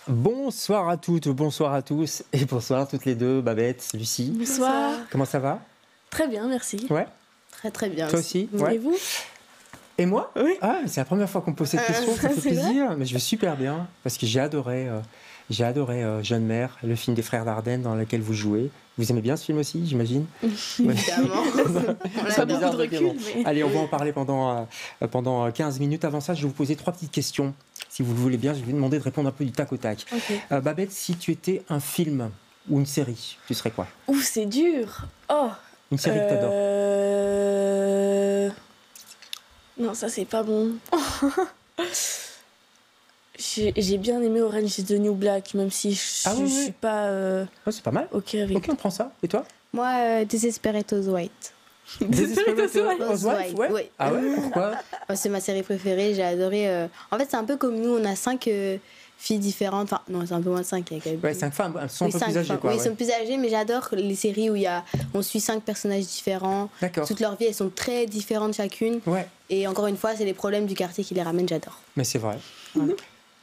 Bonsoir à toutes, bonsoir à tous et bonsoir à toutes les deux, Babette, Lucie. Bonsoir. Comment ça va? Très bien, merci. Ouais. Très très bien. Toi aussi? Ouais. Et vous? Et moi? Oui. Ah, c'est la première fois qu'on me pose cette question, ça fait plaisir. Mais je vais super bien parce que j'ai adoré Jeune Mère, le film des frères Dardenne dans lequel vous jouez. Vous aimez bien ce film aussi, j'imagine? Évidemment. C'est bizarre de recul, mais... Allez, on va en parler pendant 15 minutes. Avant ça, je vais vous poser 3 petites questions. Si vous le voulez bien, je vais vous demander de répondre un peu du tac au tac. Okay. Babette, si tu étais un film ou une série, tu serais quoi? Ouh, c'est dur. Oh. Une série que t'adores. Non, ça c'est pas bon. J'ai bien aimé Orange is the New Black, même si je suis pas... Ouais, c'est pas mal. Ok, avec... Ok, on prend ça. Et toi? Moi, Desperate Housewives. Desperate Housewives, ouais. Oui. Ah ouais, pourquoi? C'est ma série préférée, j'ai adoré. En fait, c'est un peu comme nous, on a 5 filles différentes. Enfin, non, c'est un peu moins de 5. Ouais, 5 femmes, elles sont un peu plus âgées, quoi. Oui, elles sont plus âgées, mais j'adore les séries où on suit 5 personnages différents. D'accord. Toute leur vie, elles sont très différentes chacune. Ouais. Et encore une fois, c'est les problèmes du quartier qui les ramènent, j'adore. Mais c'est vrai. Voilà.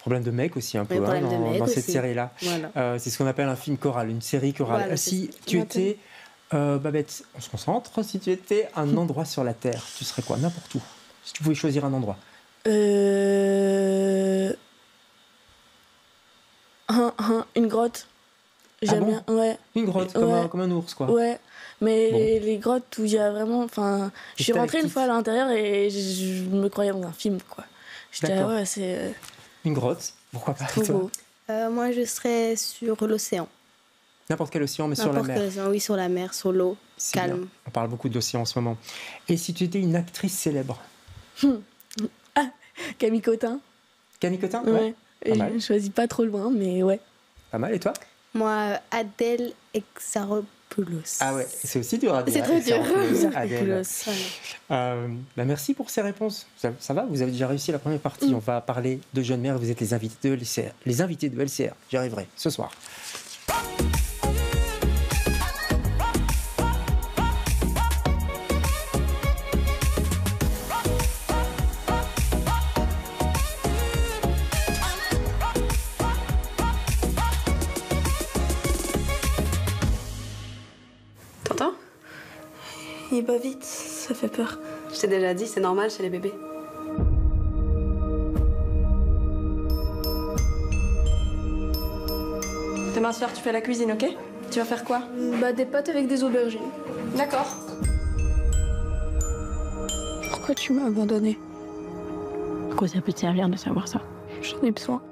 Problème de mec aussi, un peu, dans cette série-là. Voilà. C'est ce qu'on appelle un film choral, une série chorale. Voilà, si tu étais... Babette, on se concentre. Si tu étais un endroit sur la Terre, tu serais quoi? N'importe où. Si tu pouvais choisir un endroit. Une grotte. J'aime bien. Ouais. Une grotte, comme un ours, quoi. Ouais. Mais les grottes où il y a vraiment... Enfin, je suis rentrée une fois à l'intérieur et je me croyais dans un film, quoi. J'étais ouais, c'est... Une grotte, pourquoi pas? Trop beau. Moi, je serais sur l'océan. N'importe quel océan, mais sur la mer. Oui, sur la mer, sur l'eau, calme. Bien. On parle beaucoup de l'océan en ce moment. Et si tu étais une actrice célèbre? Ah, Camille Cotin. Camille Cotin? Ouais. Je ne choisis pas trop loin, mais ouais. Pas mal, et toi? Moi, Adèle Exarchopoulos. Ah ouais, c'est aussi dur à dire. C'est très dur. Adèle. Merci pour ces réponses. Ça va, vous avez déjà réussi la première partie. On va parler de Jeune Mère. Vous êtes les invités de LCR. Les invités de LCR. J'y arriverai ce soir. T'entends? Il va vite, ça fait peur. Je t'ai déjà dit, c'est normal chez les bébés. Demain soir, tu fais la cuisine, ok? Tu vas faire quoi? Des pâtes avec des aubergines. D'accord. Pourquoi tu m'as abandonnée? À quoi ça peut te servir de savoir ça? J'en ai besoin.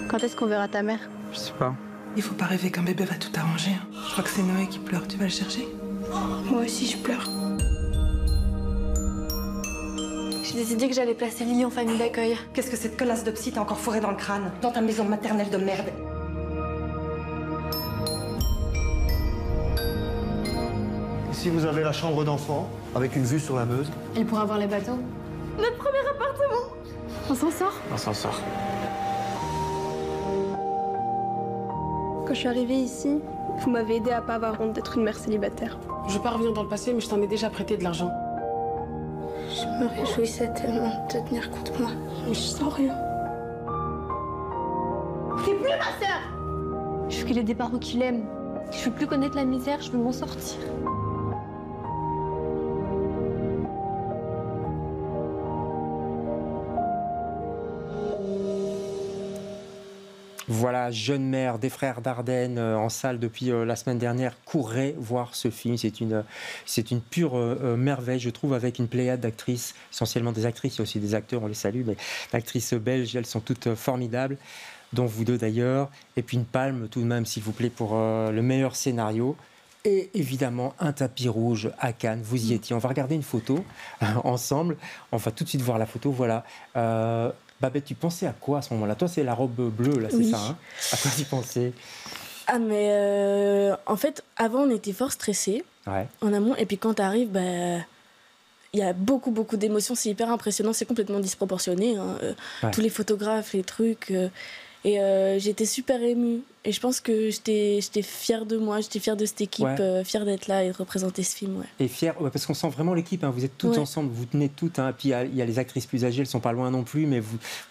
Quand est-ce qu'on verra ta mère? Je sais pas. Il faut pas rêver qu'un bébé va tout arranger. Je crois que c'est Noé qui pleure. Tu vas le chercher? Moi aussi, je pleure. J'ai décidé que j'allais placer Lily en famille d'accueil. Qu'est-ce que cette connasse de psy t'a encore fourré dans le crâne? Dans ta maison maternelle de merde. Ici, vous avez la chambre d'enfant, avec une vue sur la Meuse. Elle pourra voir les bateaux. Notre premier appartement. On s'en sort? On s'en sort. Quand je suis arrivée ici, vous m'avez aidé à pas avoir honte d'être une mère célibataire. Je veux pas revenir dans le passé, mais je t'en ai déjà prêté de l'argent. Je me réjouissais tellement de te tenir contre moi, mais je sens rien. T'es plus ma sœur! Je veux qu'il ait des parents qui l'aiment. Je veux plus connaître la misère, je veux m'en sortir. Voilà, Jeune Mère des frères Dardenne en salle depuis la semaine dernière. Courez voir ce film, c'est une pure merveille, je trouve, avec une pléiade d'actrices, essentiellement des actrices, il y a aussi des acteurs, on les salue, mais d'actrices belges, elles sont toutes formidables, dont vous deux d'ailleurs. Et puis une palme tout de même, s'il vous plaît, pour le meilleur scénario. Et évidemment, un tapis rouge à Cannes, vous y étiez. On va regarder une photo ensemble, on va tout de suite voir la photo, voilà. Babette, tu pensais à quoi à ce moment-là? Toi, c'est la robe bleue, là, c'est ça, hein? À quoi tu pensais? Ah, mais en fait, avant, on était fort stressés en amont. Et puis quand t'arrives, il y a beaucoup d'émotions. C'est hyper impressionnant. C'est complètement disproportionné. Tous les photographes, les trucs. Et j'étais super émue. Et je pense que j'étais fière de moi, j'étais fière de cette équipe, fière d'être là et de représenter ce film. Ouais. Et fière, parce qu'on sent vraiment l'équipe, hein, vous êtes toutes ensemble, vous tenez toutes. Hein, et puis il y a les actrices plus âgées, elles ne sont pas loin non plus, mais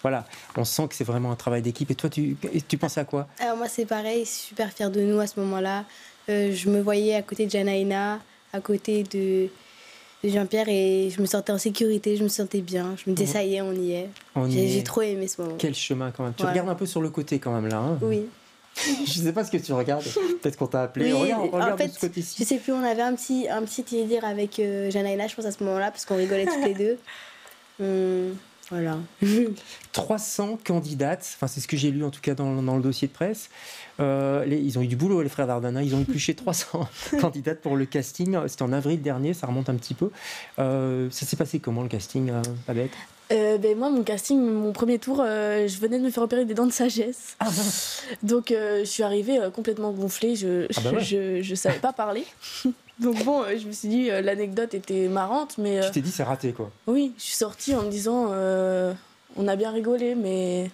voilà, on sent que c'est vraiment un travail d'équipe. Et toi, tu pensais à quoi? Alors moi, c'est pareil, super fière de nous à ce moment-là. Je me voyais à côté de Janaïna, à côté de Jean-Pierre, et je me sentais en sécurité, je me sentais bien. Je me disais, ça y est, on y est. J'ai trop aimé ce moment. Quel chemin quand même. Tu regardes un peu sur le côté quand même là. Hein. Oui. Je sais pas ce que tu regardes. Peut-être qu'on t'a appelé. Oui, regarde en fait, de ce côté-ci. Je sais plus, on avait un petit délire avec Janaïna, je pense, à ce moment-là, parce qu'on rigolait toutes les deux. Voilà. 300 candidates, enfin, c'est ce que j'ai lu en tout cas dans le dossier de presse. Ils ont eu du boulot, les frères Dardenne. Ils ont épluché 300 candidates pour le casting. C'était en avril dernier, ça remonte un petit peu. Ça s'est passé comment le casting, Babette? Moi, mon casting, mon premier tour, je venais de me faire opérer des dents de sagesse. Ah, donc, je suis arrivée complètement gonflée. Je savais pas parler. Donc bon, je me suis dit, l'anecdote était marrante, mais... Tu t'es dit, c'est raté, quoi. Oui, je suis sortie en me disant, on a bien rigolé, mais...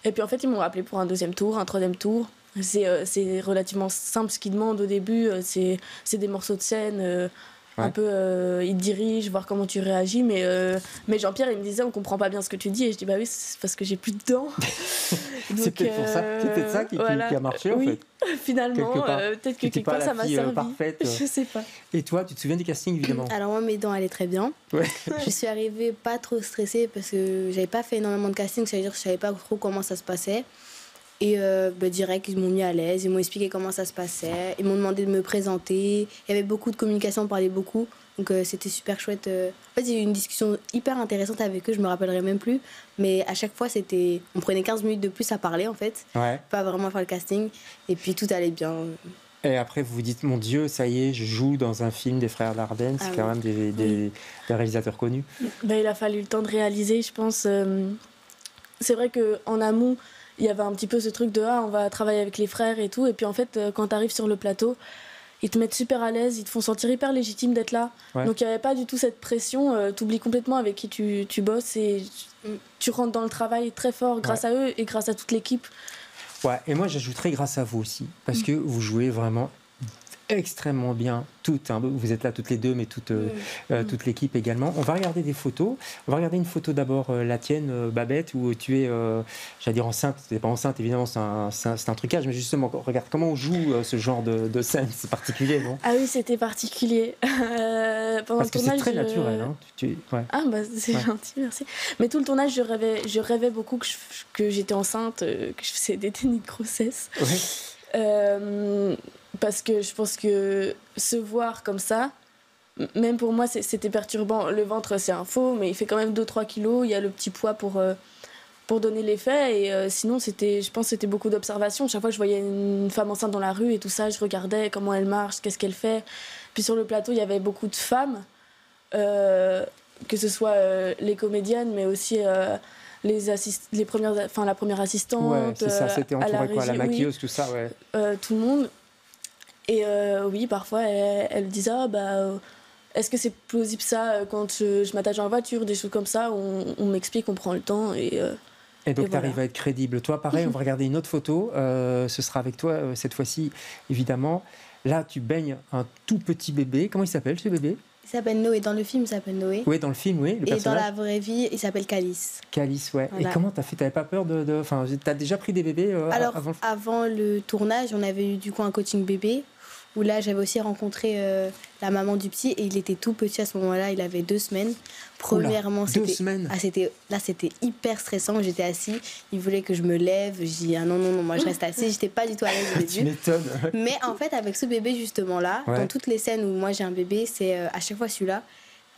Et puis en fait, ils m'ont appelé pour un deuxième tour, un troisième tour. C'est relativement simple ce qu'ils demandent au début. C'est des morceaux de scène... un peu, il te dirige, voir comment tu réagis, mais Jean-Pierre, il me disait, on comprend pas bien ce que tu dis, et je dis, bah oui, c'est parce que j'ai plus de dents. C'est peut-être pour ça, c'est peut-être ça qui a marché, en fait. Finalement, peut-être que quelque part, ça m'a servi. Parfaite. Je sais pas. Et toi, tu te souviens du casting, évidemment? Alors moi, mes dents allaient très bien. Ouais. Je suis arrivée pas trop stressée, parce que j'avais pas fait énormément de casting, c'est-à-dire que je savais pas trop comment ça se passait. Et direct, ils m'ont mis à l'aise, ils m'ont expliqué comment ça se passait, ils m'ont demandé de me présenter. Il y avait beaucoup de communication, on parlait beaucoup, donc c'était super chouette. En fait, il y a eu une discussion hyper intéressante avec eux, je me rappellerai même plus, mais à chaque fois, on prenait 15 minutes de plus à parler en fait, pas vraiment faire le casting, et puis tout allait bien. Et après, vous vous dites, mon Dieu, ça y est, je joue dans un film des frères Dardenne, c'est quand même des réalisateurs connus. Il a fallu le temps de réaliser, je pense. C'est vrai qu'en amont, il y avait un petit peu ce truc de on va travailler avec les frères et tout, et puis en fait quand tu arrives sur le plateau, ils te mettent super à l'aise, ils te font sentir hyper légitime d'être là. Donc il n'y avait pas du tout cette pression, tu oublies complètement avec qui tu bosses et tu rentres dans le travail très fort grâce à eux et grâce à toute l'équipe. Ouais, et moi j'ajouterais grâce à vous aussi, parce que vous jouez vraiment extrêmement bien toutes, hein. Vous êtes là toutes les deux, mais toute l'équipe également. On va regarder des photos. On va regarder une photo d'abord, la tienne, Babette, où tu es, j'allais dire enceinte. Tu n'es pas enceinte, évidemment, c'est un trucage, mais justement, regarde comment on joue ce genre de scène. C'est particulier, non? Ah oui, c'était particulier. Parce que c'est très naturel. Hein. Ah bah c'est gentil, merci. Mais tout le tournage, je rêvais beaucoup que j'étais enceinte, que je faisais des dénis de grossesse. Ouais. Parce que je pense que se voir comme ça, même pour moi, c'était perturbant. Le ventre, c'est un faux, mais il fait quand même 2-3 kilos. Il y a le petit poids pour donner l'effet. Et sinon, je pense que c'était beaucoup d'observations. Chaque fois que je voyais une femme enceinte dans la rue et tout ça, je regardais comment elle marche, qu'est-ce qu'elle fait. Puis sur le plateau, il y avait beaucoup de femmes, que ce soit les comédiennes, mais aussi... la première assistante, ouais, c'est ça, c'était entouré la maquilleuse, tout ça, tout le monde. Et oui, parfois elle disait est-ce que c'est plausible ça quand je m'attache dans la voiture, des choses comme ça, on m'explique, on prend le temps et donc tu arrives à être crédible. Toi, pareil, on va regarder une autre photo. Ce sera avec toi cette fois-ci, évidemment. Là, tu baignes un tout petit bébé. Comment il s'appelle ce bébé? Il s'appelle Noé. Dans le film, il s'appelle Noé. Oui, dans le film, oui. Et dans la vraie vie, il s'appelle Calice. Calice, ouais. Voilà. Et comment t'as fait? T'avais pas peur Enfin, t'as déjà pris des bébés avant le tournage, on avait eu du coup un coaching bébé, où là, j'avais aussi rencontré la maman du petit, et il était tout petit à ce moment-là, il avait 2 semaines. Premièrement, c'était 2 semaines. C'était hyper stressant. J'étais assise, il voulait que je me lève. Je dis non, moi je reste assise. J'étais pas du tout à l'aise au début. Tu m'étonnes. Mais en fait, avec ce bébé justement là, dans toutes les scènes où moi j'ai un bébé, c'est à chaque fois celui-là.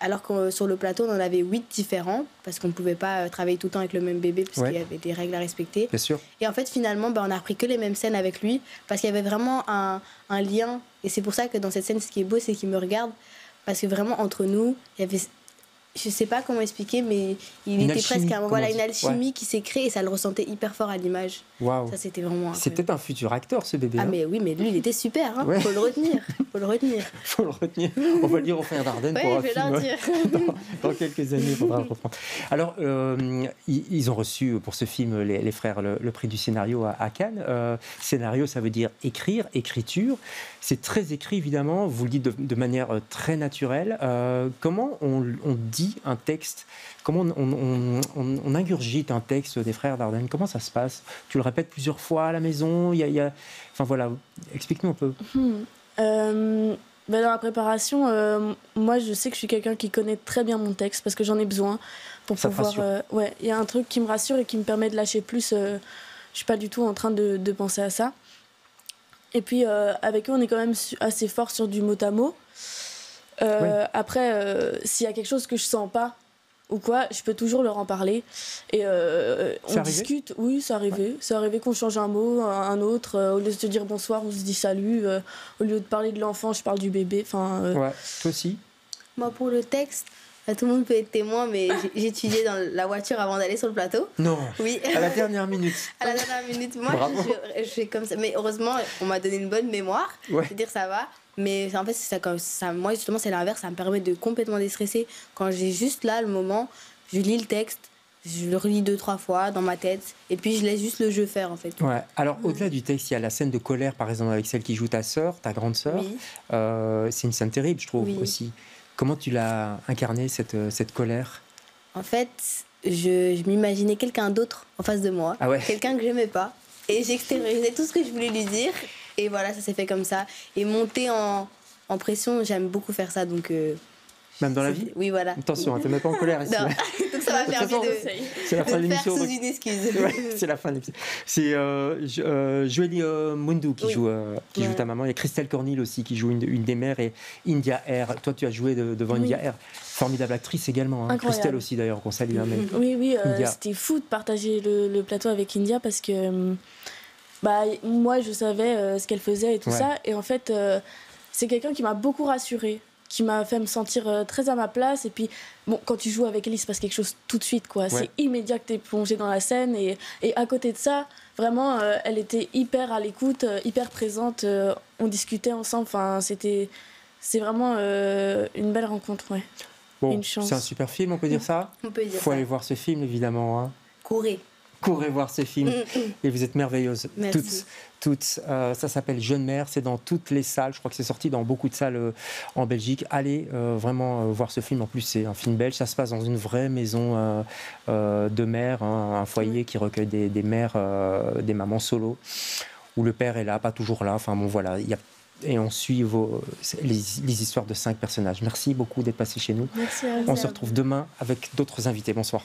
Alors que sur le plateau, on en avait 8 différents, parce qu'on ne pouvait pas travailler tout le temps avec le même bébé, parce qu'il y avait des règles à respecter. Bien sûr. Et en fait, finalement, on n'a repris que les mêmes scènes avec lui, parce qu'il y avait vraiment un lien. Et c'est pour ça que dans cette scène, ce qui est beau, c'est qu'il me regarde, parce que vraiment, entre nous, il y avait je sais pas comment expliquer, mais il était presque une alchimie qui s'est créée et ça le ressentait hyper fort à l'image. Waouh. Ça, c'était vraiment. C'est peut-être un futur acteur, ce bébé. Ah, mais oui, mais lui, il était super. Hein. Faut le retenir. Faut le retenir. On va le dire aux frères Dardenne pour un film. Dans quelques années, il faudra le reprendre. Alors, ils ont reçu pour ce film, les frères, le prix du scénario à Cannes. Scénario, ça veut dire écrire, écriture. C'est très écrit, évidemment. Vous le dites de manière très naturelle. Comment on dit un texte? Comment on ingurgite un texte des frères Dardenne? Comment ça se passe? Tu le répètes plusieurs fois à la maison? Enfin voilà, explique-nous un peu. Dans la préparation, moi je sais que je suis quelqu'un qui connaît très bien mon texte parce que j'en ai besoin pour ça pouvoir. Il y a un truc qui me rassure et qui me permet de lâcher plus. Je suis pas du tout en train de penser à ça. Et puis avec eux, on est quand même assez fort sur du mot à mot. Après, s'il y a quelque chose que je sens pas ou quoi, je peux toujours leur en parler. Et on discute. Oui, c'est arrivé. Ouais. C'est arrivé qu'on change un mot, un autre. Au lieu de se dire bonsoir, on se dit salut. Au lieu de parler de l'enfant, je parle du bébé. Ouais. Toi aussi? Moi, pour le texte, tout le monde peut être témoin, mais j'étudiais dans la voiture avant d'aller sur le plateau. Non. Oui. À la dernière minute. À la dernière minute. Moi, je fais comme ça. Mais heureusement, on m'a donné une bonne mémoire. Ouais. Je veux dire, ça va. Mais en fait, moi, justement, c'est l'inverse. Ça me permet de complètement déstresser. Quand j'ai juste là le moment, je lis le texte, je le relis 2-3 fois dans ma tête, et puis je laisse juste le jeu faire, en fait. Ouais. Alors, au-delà du texte, il y a la scène de colère, par exemple, avec celle qui joue ta sœur, ta grande sœur. Oui. C'est une scène terrible, je trouve, aussi. Comment tu l'as incarnée, cette colère? En fait, je m'imaginais quelqu'un d'autre en face de moi, quelqu'un que j'aimais pas, et j'extériorisais tout ce que je voulais lui dire. Et voilà, ça s'est fait comme ça. Et monter en pression, j'aime beaucoup faire ça. Donc, même dans la vie? Oui, voilà. Attention, tu ne te mets pas en colère ici. Non, donc ça m'a permis c'est la fin de faire l'émission, sous une excuse. C'est la fin de l'émission. C'est Joëlie Mundu qui joue ta maman. Il y a Christelle Cornil aussi qui joue une des mères et India Air. Toi, tu as joué devant India Air. Formidable actrice également. Hein. Christelle aussi, d'ailleurs, qu'on salue. Oui, c'était fou de partager le plateau avec India parce que... moi, je savais ce qu'elle faisait et tout ça. Et en fait, c'est quelqu'un qui m'a beaucoup rassurée, qui m'a fait me sentir très à ma place. Et puis, quand tu joues avec elle, il se passe quelque chose tout de suite, quoi. Ouais. C'est immédiat que tu es plongé dans la scène. Et à côté de ça, vraiment, elle était hyper à l'écoute, hyper présente. On discutait ensemble. Enfin, c'est vraiment une belle rencontre, ouais. Bon, une chance. C'est un super film, on peut dire ça? On peut dire ça. Faut aller voir ce film, évidemment. Hein. Courez voir ce film. Et vous êtes merveilleuses. Merci. Toutes. Ça s'appelle Jeune Mère. C'est dans toutes les salles. Je crois que c'est sorti dans beaucoup de salles en Belgique. Allez vraiment voir ce film. En plus, c'est un film belge. Ça se passe dans une vraie maison de mère, un foyer qui recueille des mères, des mamans solo, où le père est là, pas toujours là. Enfin bon, voilà. Et on suit les histoires de 5 personnages. Merci beaucoup d'être passé chez nous. Merci à vous. On se retrouve demain avec d'autres invités. Bonsoir.